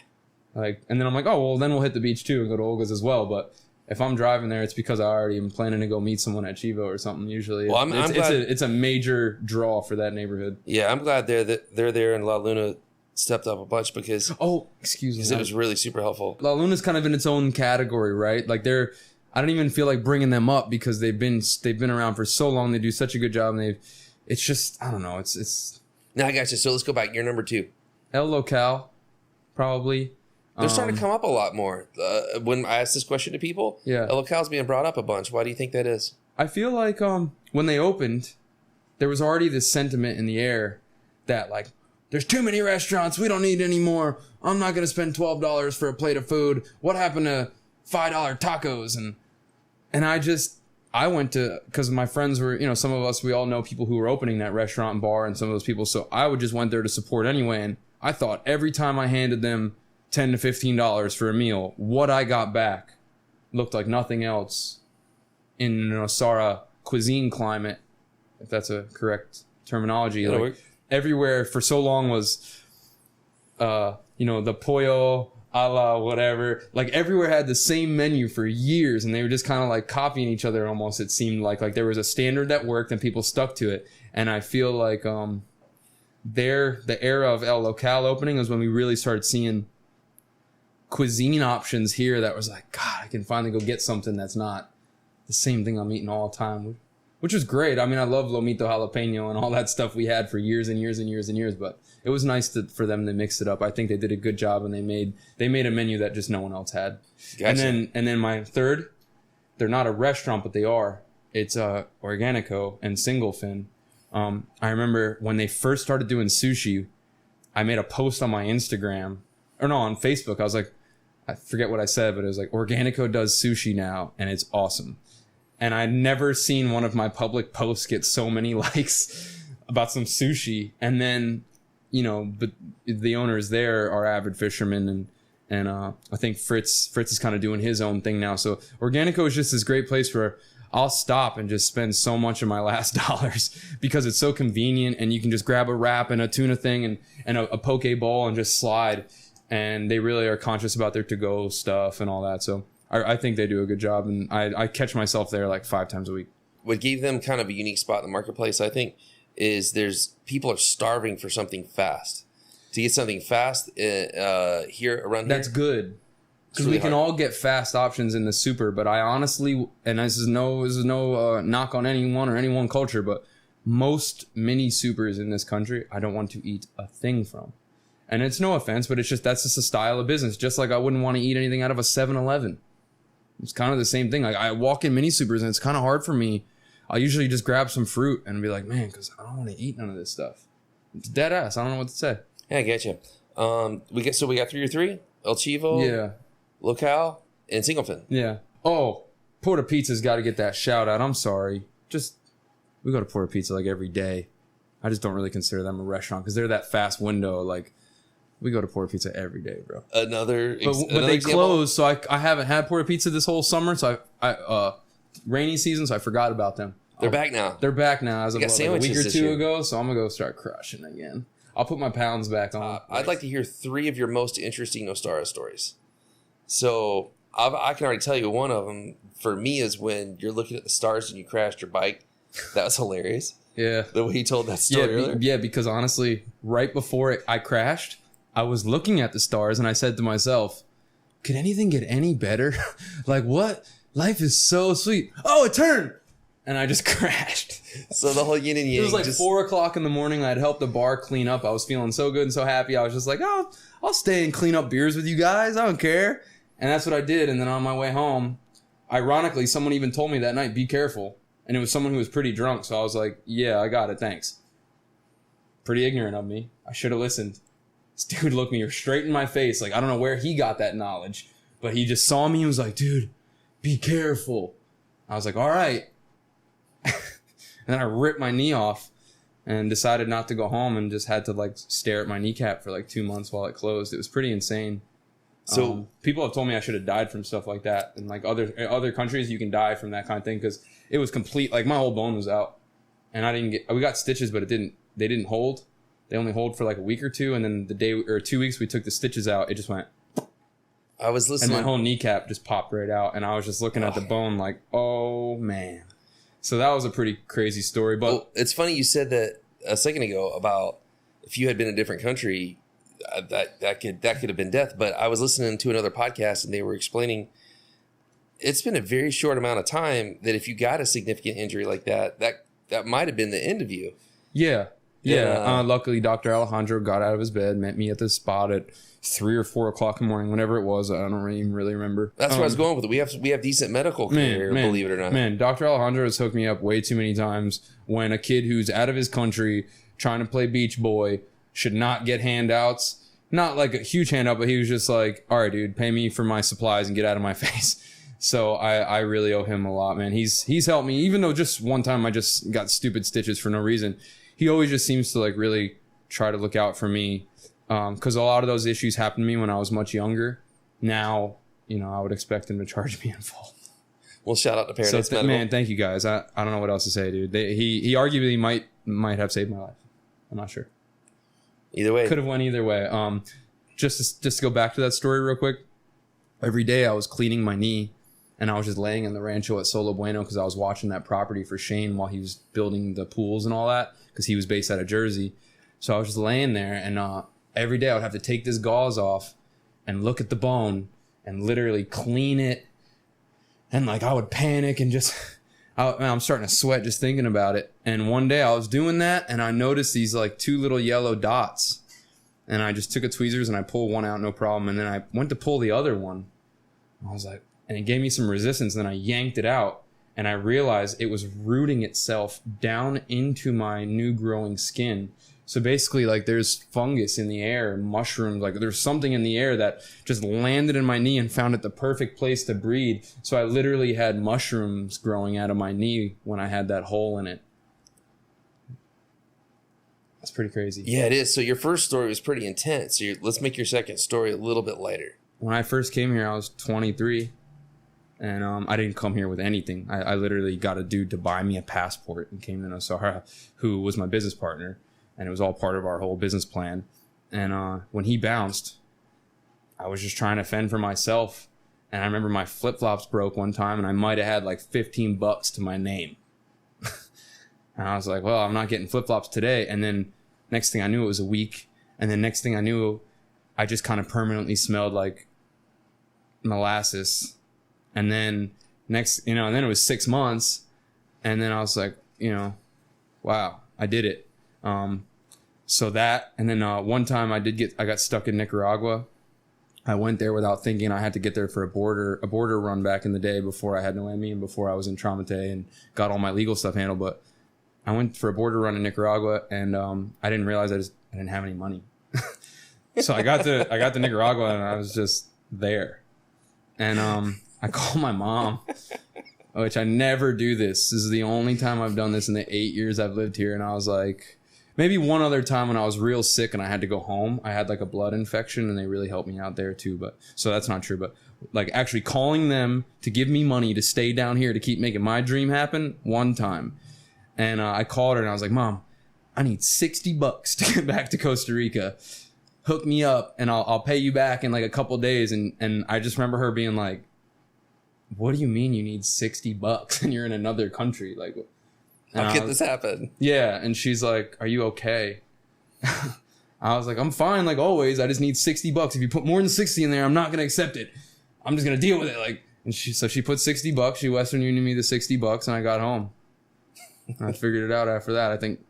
Like, and then I'm like, oh well, then we'll hit the beach too and go to Olga's as well. But if I'm driving there, it's because I already am planning to go meet someone at Chivo or something. Usually, well, I'm glad it's a major draw for that neighborhood. Yeah, I'm glad they're there, and La Luna stepped up a bunch because excuse me, because it was really super helpful. La Luna's kind of in its own category, right? Like I don't even feel like bringing them up because they've been around for so long. They do such a good job, and it's just, I don't know. It's. Now I got you. So let's go back. You're number 2. El Local, probably. They're starting to come up a lot more. When I ask this question to people, yeah, El Local's being brought up a bunch. Why do you think that is? I feel like when they opened, there was already this sentiment in the air that like, there's too many restaurants. We don't need any more. I'm not going to spend $12 for a plate of food. What happened to $5 tacos? And I went to, because my friends were, some of us, we all know people who were opening that restaurant and bar and some of those people. So I would just went there to support anyway. And I thought every time I handed them $10 to $15 for a meal, what I got back looked like nothing else in the Nosara cuisine climate, if that's a correct terminology. Like, everywhere for so long was, the pollo, a la whatever, like everywhere had the same menu for years, and they were just kind of like copying each other almost. It seemed like there was a standard that worked and people stuck to it. And I feel like the era of El Local opening was when we really started seeing cuisine options here that was like, God, I can finally go get something that's not the same thing I'm eating all the time, which was great. I mean, I love Lomito Jalapeno and all that stuff we had for years and years and years and years, but it was nice for them to mix it up. I think they did a good job, and they made a menu that just no one else had. Gotcha. And then my third, they're not a restaurant, but they are. It's Organico and Single Fin. I remember when they first started doing sushi, I made a post on my Instagram, on Facebook. I was like, I forget what I said, but it was like, Organico does sushi now, and it's awesome. And I'd never seen one of my public posts get so many likes about some sushi. And then, but the owners there are avid fishermen, and I think Fritz is kind of doing his own thing now. So Organico is just this great place where I'll stop and just spend so much of my last dollars because it's so convenient, and you can just grab a wrap and a tuna thing and a poke bowl and just slide. And they really are conscious about their to-go stuff and all that. So I think they do a good job, and I catch myself there like 5 times a week. What gave them kind of a unique spot in the marketplace, I think, is people are starving for something fast. To get something fast here around here. That's good. Because we can all get fast options in the super, but I honestly, and this is no knock on anyone or any one culture, but most mini supers in this country, I don't want to eat a thing from. And it's no offense, but that's just a style of business. Just like I wouldn't want to eat anything out of a 7-Eleven. It's kind of the same thing. Like I walk in mini supers and it's kind of hard for me. I'll usually just grab some fruit and be like, man, because I don't want to eat none of this stuff. It's dead ass. I don't know what to say. Yeah, I get you. We got 3 or 3? El Chivo, yeah, Local, and Single Fin. Yeah. Oh, Pura Pizza's got to get that shout out. I'm sorry. We go to Pura Pizza like every day. I just don't really consider them a restaurant because they're that fast window. Like, we go to Pura Pizza every day, bro. But they closed, so I haven't had Pura Pizza this whole summer. So I rainy season, so I forgot about them. They're back now. They're back now as of like a week or 2 ago. So I'm gonna go start crushing again. I'll put my pounds back on. I'd like to hear 3 of your most interesting Nosara stories. So I can already tell you one of them for me is when you're looking at the stars and you crashed your bike. That was hilarious. Yeah, the way he told that story earlier. Yeah, because honestly, right before I crashed, I was looking at the stars and I said to myself, could anything get any better? Like, what? Life is so sweet. Oh, it turned! And I just crashed. So the whole yin and yang. It was like 4 o'clock in the morning. I'd helped the bar clean up. I was feeling so good and so happy. I was just like, oh, I'll stay and clean up beers with you guys. I don't care. And that's what I did. And then on my way home, ironically, someone even told me that night, be careful. And it was someone who was pretty drunk. So I was like, yeah, I got it. Thanks. Pretty ignorant of me. I should have listened. This dude looked me straight in my face. Like, I don't know where he got that knowledge. But he just saw me and was like, dude, be careful. I was like, all right. And then I ripped my knee off and decided not to go home and just had to like stare at my kneecap for like 2 months while it closed. It was pretty insane. So people have told me I should have died from stuff like that. In like other countries, you can die from that kind of thing because it was complete. Like my whole bone was out, and we got stitches, but they didn't hold. They only hold for like a week or 2, and then the day or 2 weeks we took the stitches out, it just went. I was listening, and my whole kneecap just popped right out, and I was just looking at the bone like, oh man. So that was a pretty crazy story. But it's funny you said that a second ago about if you had been in a different country, that could have been death. But I was listening to another podcast and they were explaining it's been a very short amount of time that if you got a significant injury like that might have been the end of you. Yeah. Luckily, Dr. Alejandro got out of his bed, met me at the spot at 3 or 4 o'clock in the morning, whenever it was. I don't even really remember. That's where I was going with it. We have decent medical care, believe it or not. Man, Dr. Alejandro has hooked me up way too many times when a kid who's out of his country trying to play beach boy should not get handouts. Not like a huge handout, but he was just like, all right, dude, pay me for my supplies and get out of my face. So I really owe him a lot, man. He's helped me, even though just one time I just got stupid stitches for no reason. He always just seems to like really try to look out for me. Because a lot of those issues happened to me when I was much younger. Now, you know, I would expect him to charge me in full. Well, shout out to Paradise Medical. Man, thank you guys. I don't know what else to say, dude. He arguably might have saved my life. I'm not sure. Either way. Could have went either way. Just to go back to that story real quick. Every day I was cleaning my knee and I was just laying in the rancho at Solo Bueno because I was watching that property for Shane while he was building the pools and all that because he was based out of Jersey. So I was just laying there and every day I would have to take this gauze off and look at the bone and literally clean it. And like I would panic and just, I'm starting to sweat just thinking about it. And one day I was doing that and I noticed these like 2 little yellow dots. And I just took a tweezers and I pulled one out, no problem. And then I went to pull the other one. I was like, and it gave me some resistance. And then I yanked it out and I realized it was rooting itself down into my new growing skin. So basically, like, there's fungus in the air, mushrooms, like there's something in the air that just landed in my knee and found it the perfect place to breed. So I literally had mushrooms growing out of my knee when I had that hole in it. That's pretty crazy. Yeah, it is. So your first story was pretty intense. So let's make your second story a little bit lighter. When I first came here, I was 23. And I didn't come here with anything. I literally got a dude to buy me a passport and came to Nosara, who was my business partner. And it was all part of our whole business plan. And when he bounced, I was just trying to fend for myself. And I remember my flip-flops broke one time and I might have had like $15 to my name. And I was like, well, I'm not getting flip-flops today. And then next thing I knew, it was a week. And then next thing I knew, I just kind of permanently smelled like molasses. And then and then it was 6 months. And then I was like, wow, I did it. So that, and then one time I got stuck in Nicaragua. I went there without thinking. I had to get there for a border run back in the day before I had Noemi and before I was in Traumate and got all my legal stuff handled. But I went for a border run in Nicaragua and I didn't realize I didn't have any money. So I got to Nicaragua and I was just there. And I called my mom, which I never do this. This is the only time I've done this in the 8 years I've lived here. And I was like, maybe one other time when I was real sick and I had to go home. I had like a blood infection and they really helped me out there too. But so that's not true. But like actually calling them to give me money to stay down here to keep making my dream happen one time. And I called her and I was like, Mom, I need $60 to get back to Costa Rica. Hook me up and I'll pay you back in like a couple days. And I just remember her being like, what do you mean you need $60 and you're in another country? Like, how could this happen? Yeah. And she's like, are you okay? I was like, I'm fine. Like always, I just need $60. If you put more than 60 in there, I'm not going to accept it. I'm just going to deal with it. Like, and she put $60. She Western Union me the $60 and I got home. And I figured it out after that. I think,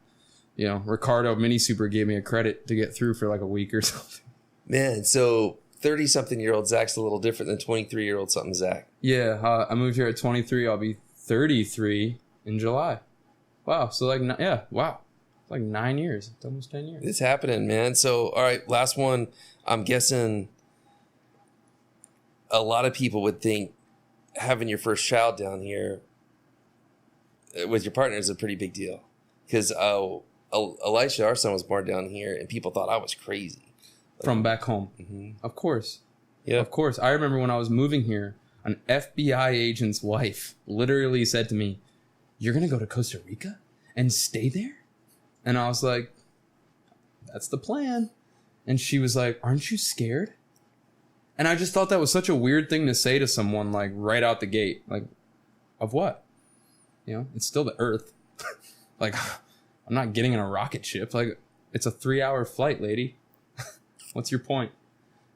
Ricardo Mini Super gave me a credit to get through for like a week or something. Man, so 30-something-year-old Zacc's a little different than 23-year-old something Zacc. Yeah, I moved here at 23. I'll be 33 in July. Wow. So wow. It's like 9 years. It's almost 10 years. It's happening, man. So, all right, last one. I'm guessing a lot of people would think having your first child down here with your partner is a pretty big deal. Because Elisha, our son, was born down here, and people thought I was crazy. From back home. Mm-hmm. Of course. Yeah. Of course. I remember when I was moving here, an FBI agent's wife literally said to me, you're going to go to Costa Rica and stay there? And I was like, that's the plan. And she was like, aren't you scared? And I just thought that was such a weird thing to say to someone, like, right out the gate. Like, of what? It's still the Earth. Like, I'm not getting in a rocket ship. Like, it's a 3-hour flight, lady. What's your point?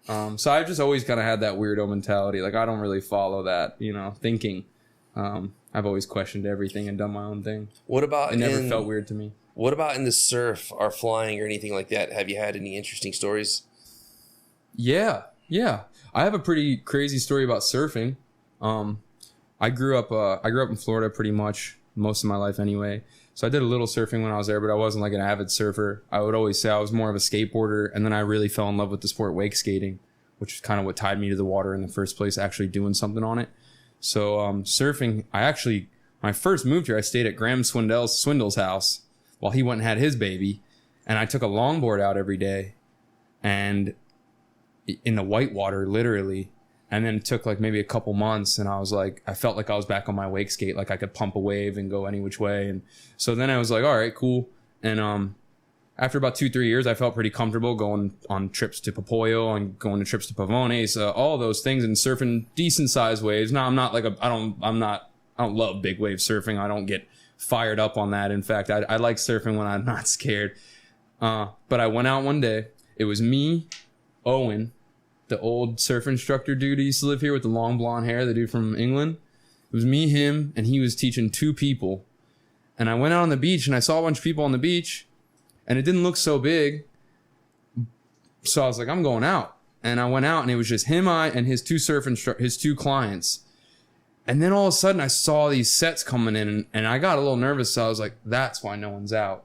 So I've just always kind of had that weirdo mentality. Like, I don't really follow that, thinking. I've always questioned everything and done my own thing. What about it never felt weird to me. What about in the surf or flying or anything like that? Have you had any interesting stories? Yeah. I have a pretty crazy story about surfing. I grew up in Florida pretty much most of my life anyway. So I did a little surfing when I was there, but I wasn't like an avid surfer. I would always say I was more of a skateboarder. And then I really fell in love with the sport wake skating, which is kind of what tied me to the water in the first place, actually doing something on it. So surfing, when I first moved here, I stayed at Graham Swindle's house while he went and had his baby. And I took a longboard out every day and in the whitewater, literally. And then it took like maybe a couple months, and I felt like I was back on my wake skate, like I could pump a wave and go any which way. And so then I was like, all right, cool. And after about 2-3 years, I felt pretty comfortable going on trips to Popoyo and going to trips to Pavones, all those things, and surfing decent sized waves. Now I don't love big wave surfing. I don't get fired up on that. In fact, I like surfing when I'm not scared. But I went out one day. It was me, Owen, the old surf instructor dude who used to live here with the long blonde hair, the dude from England. It was me, him, and he was teaching 2 people. And I went out on the beach and I saw a bunch of people on the beach and it didn't look so big. So I was like, I'm going out. And I went out and it was just him, and his 2 clients. And then all of a sudden I saw these sets coming in and I got a little nervous. So I was like, that's why no one's out.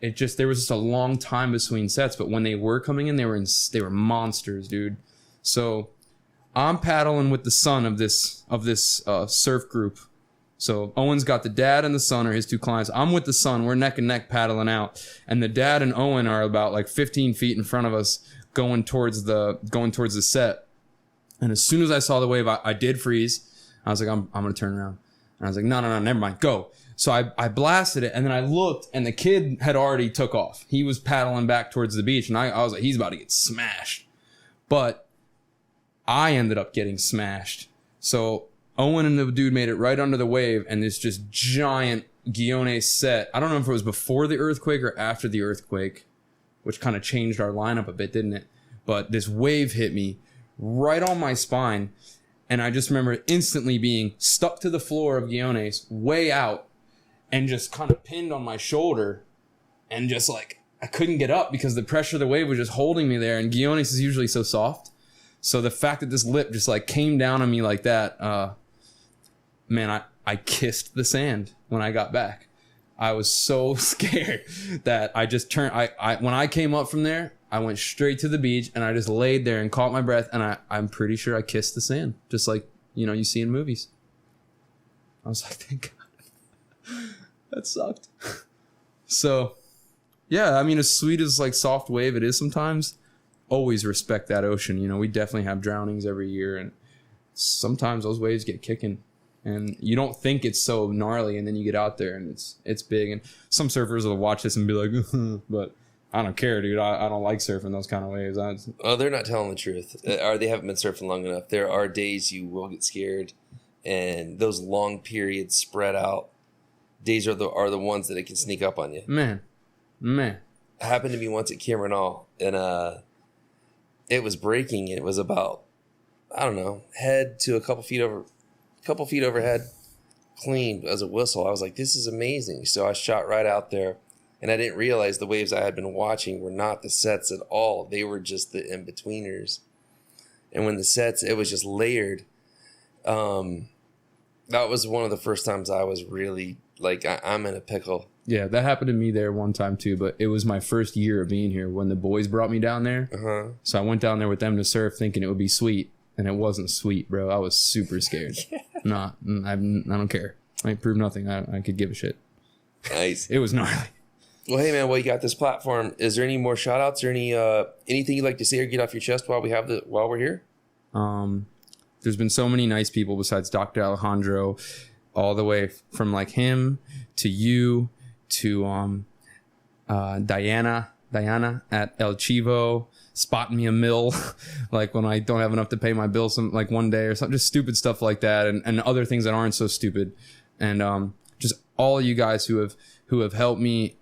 There was just a long time between sets, but when they were coming in, they were monsters, dude. So I'm paddling with the son of this surf group. So Owen's got the dad and the son are his 2 clients. I'm with the son. We're neck and neck paddling out, and the dad and Owen are about like 15 feet in front of us, going towards the set. And as soon as I saw the wave, I did freeze. I was like, I'm gonna turn around. And I was like, no, never mind, go. So I blasted it, and then I looked, and the kid had already took off. He was paddling back towards the beach, and I was like, he's about to get smashed. But I ended up getting smashed. So Owen and the dude made it right under the wave, and this just giant Guione set. I don't know if it was before the earthquake or after the earthquake, which kind of changed our lineup a bit, didn't it? But this wave hit me right on my spine, and I just remember instantly being stuck to the floor of Guiones, way out, and just kind of pinned on my shoulder, and just like I couldn't get up because the pressure of the wave was just holding me there. And Guiones is usually so soft, so the fact that this lip just like came down on me like that, man, I kissed the sand when I got back. I was so scared that I just turned. When I came up from there, I went straight to the beach and I just laid there and caught my breath, and I'm pretty sure I kissed the sand, just like you see in movies. I was like, thank God. That sucked. So, yeah, I mean, as sweet as like soft wave it is sometimes, always respect that ocean. We definitely have drownings every year, and sometimes those waves get kicking, and you don't think it's so gnarly, and then you get out there and it's big. And some surfers will watch this and be like, but I don't care, dude. I don't like surfing those kind of waves. Oh, they're not telling the truth, or they haven't been surfing long enough. There are days you will get scared, and those long periods spread out days are the ones that it can sneak up on you. Man. It happened to me once at Cameronall, and it was breaking. It was about, I don't know, head to a couple feet overhead, clean as a whistle. I was like, this is amazing. So I shot right out there, and I didn't realize the waves I had been watching were not the sets at all. They were just the in-betweeners. And when the sets, it was just layered. That was one of the first times I was really like, I'm in a pickle. Yeah, that happened to me there one time too, but it was my first year of being here when the boys brought me down there. Uh-huh. So I went down there with them to surf thinking it would be sweet, and it wasn't sweet, bro. I was super scared. Yeah. I don't care. I ain't proved nothing. I could give a shit. Nice. It was gnarly. Well, hey man, you got this platform. Is there any more shout outs or anything you'd like to say or get off your chest while we're here? There's been so many nice people besides Dr. Alejandro, all the way from like him to you to Diana at El Chivo, spotting me a mill like when I don't have enough to pay my bill like one day or something, just stupid stuff like that, and other things that aren't so stupid, and just all you guys who have helped me.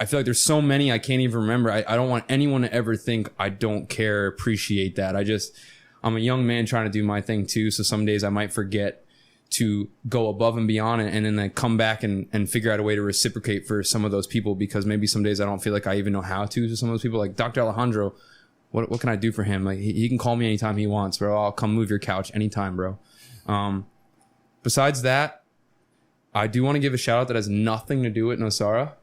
I feel like there's so many I can't even remember. I don't want anyone to ever think I don't care, appreciate that. I'm a young man trying to do my thing too, so some days I might forget to go above and beyond it, and then I come back and figure out a way to reciprocate for some of those people, because maybe some days I don't feel like I even know how to some of those people. Like Dr. Alejandro, what can I do for him? Like he can call me anytime he wants, bro. I'll come move your couch anytime, bro. Besides that, I do want to give a shout out that has nothing to do with Nosara.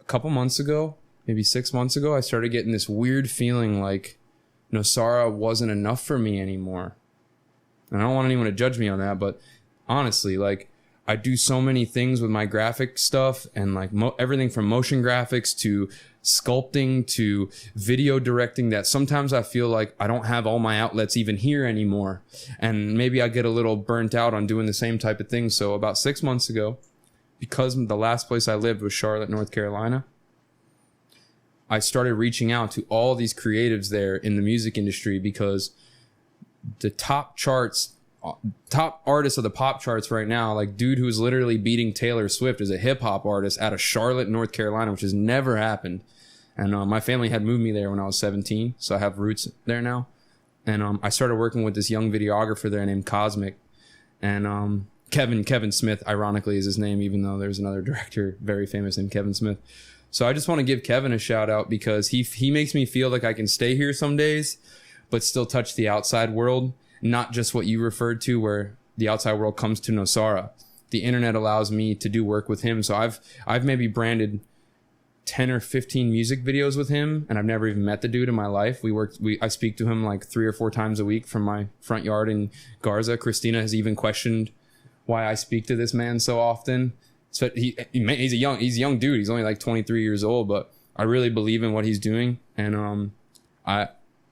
A couple months ago, maybe 6 months ago, I started getting this weird feeling like Nosara wasn't enough for me anymore. And I don't want anyone to judge me on that, but honestly, like, I do so many things with my graphic stuff and like everything from motion graphics to sculpting to video directing that sometimes I feel like I don't have all my outlets even here anymore. And maybe I get a little burnt out on doing the same type of things. So about 6 months ago, because the last place I lived was Charlotte, North Carolina, I started reaching out to all these creatives there in the music industry, because the top artists of the pop charts right now, like dude who's literally beating Taylor Swift is a hip hop artist out of Charlotte, North Carolina, which has never happened. And my family had moved me there when I was 17, so I have roots there now. And I started working with this young videographer there named Cosmic, and Kevin Smith, ironically, is his name, even though there's another director very famous named Kevin Smith. So I just want to give Kevin a shout out, because he makes me feel like I can stay here some days but still touch the outside world. Not just what you referred to, where the outside world comes to Nosara. The internet allows me to do work with him. So I've maybe branded 10 or 15 music videos with him, and I've never even met the dude in my life. I speak to him like 3 or 4 times a week from my front yard in Garza. Christina has even questioned why I speak to this man so often. So he's a young dude. He's only like 23 years old, but I really believe in what he's doing, and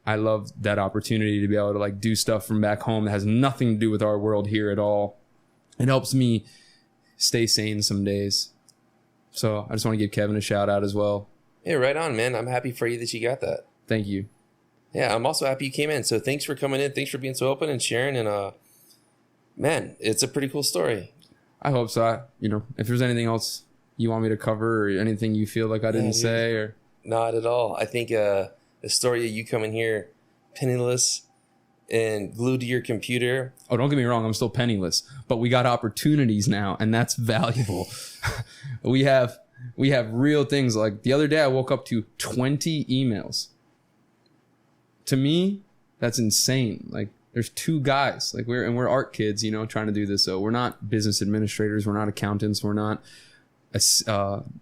I love that opportunity to be able to like do stuff from back home that has nothing to do with our world here at all. It helps me stay sane some days. So I just want to give Kevin a shout out as well. Yeah, right on, man. I'm happy for you that you got that. Thank you. Yeah, I'm also happy you came in. So thanks for coming in. Thanks for being so open and sharing. And man, it's a pretty cool story. I hope so. If there's anything else you want me to cover or anything you feel like I didn't say, or not at all. I think the story of you coming here penniless and glued to your computer. Oh, don't get me wrong, I'm still penniless, but we got opportunities now, and that's valuable. we have real things. Like the other day I woke up to 20 emails. To me, that's insane. Like there's 2 guys, like we're art kids, trying to do this. So we're not business administrators, we're not accountants, we're not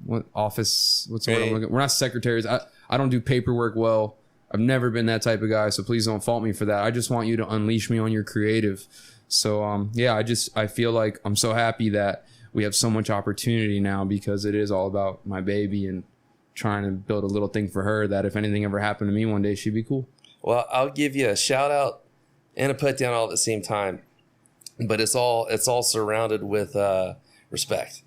we're not secretaries. I don't do paperwork well. I've never been that type of guy, so please don't fault me for that. I just want you to unleash me on your creative. So I feel like I'm so happy that we have so much opportunity now, because it is all about my baby and trying to build a little thing for her that if anything ever happened to me one day, she'd be cool. Well, I'll give you a shout out and a put down all at the same time, but it's all surrounded with respect.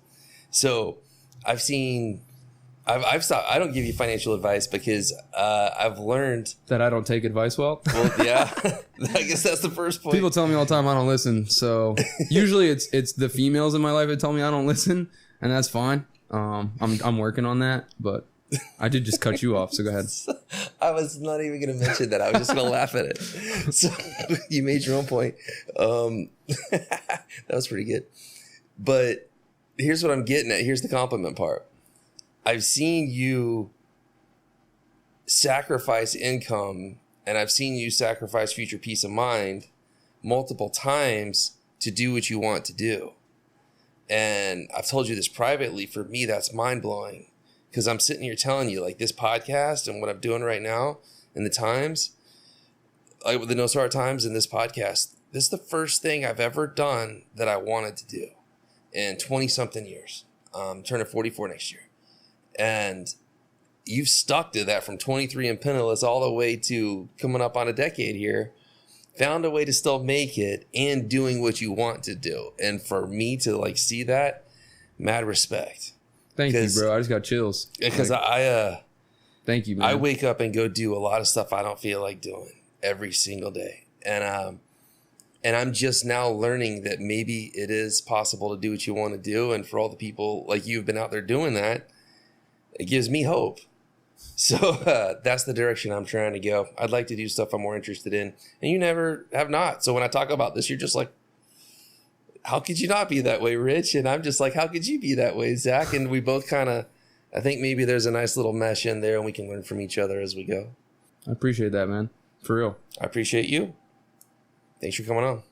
So I've stopped. I don't give you financial advice because I've learned that I don't take advice well. Well, yeah, I guess that's the first point. People tell me all the time I don't listen. So usually it's the females in my life that tell me I don't listen, and that's fine. I'm working on that, but I did just cut you off. So go ahead. I was not even going to mention that. I was just going to laugh at it. So you made your own point. That was pretty good. But here's what I'm getting at. Here's the compliment part. I've seen you sacrifice income, and I've seen you sacrifice future peace of mind multiple times to do what you want to do. And I've told you this privately. For me, that's mind-blowing, because I'm sitting here telling you, like, this podcast and what I'm doing right now in the Times, like with the Nosara Times and this podcast, this is the first thing I've ever done that I wanted to do in 20-something years. Turning 44 next year. And you've stuck to that from 23 and penniless all the way to coming up on a decade here. Found a way to still make it and doing what you want to do. And for me to like see that, mad respect. Thank you, bro. I just got chills. Because thank you, man. I wake up and go do a lot of stuff I don't feel like doing every single day. And I'm just now learning that maybe it is possible to do what you want to do. And for all the people like you've been out there doing that, it gives me hope. So that's the direction I'm trying to go. I'd like to do stuff I'm more interested in. And you never have not. So when I talk about this, you're just like, how could you not be that way, Rich? And I'm just like, how could you be that way, Zacc? And we both kind of, I think maybe there's a nice little mesh in there and we can learn from each other as we go. I appreciate that, man. For real. I appreciate you. Thanks for coming on.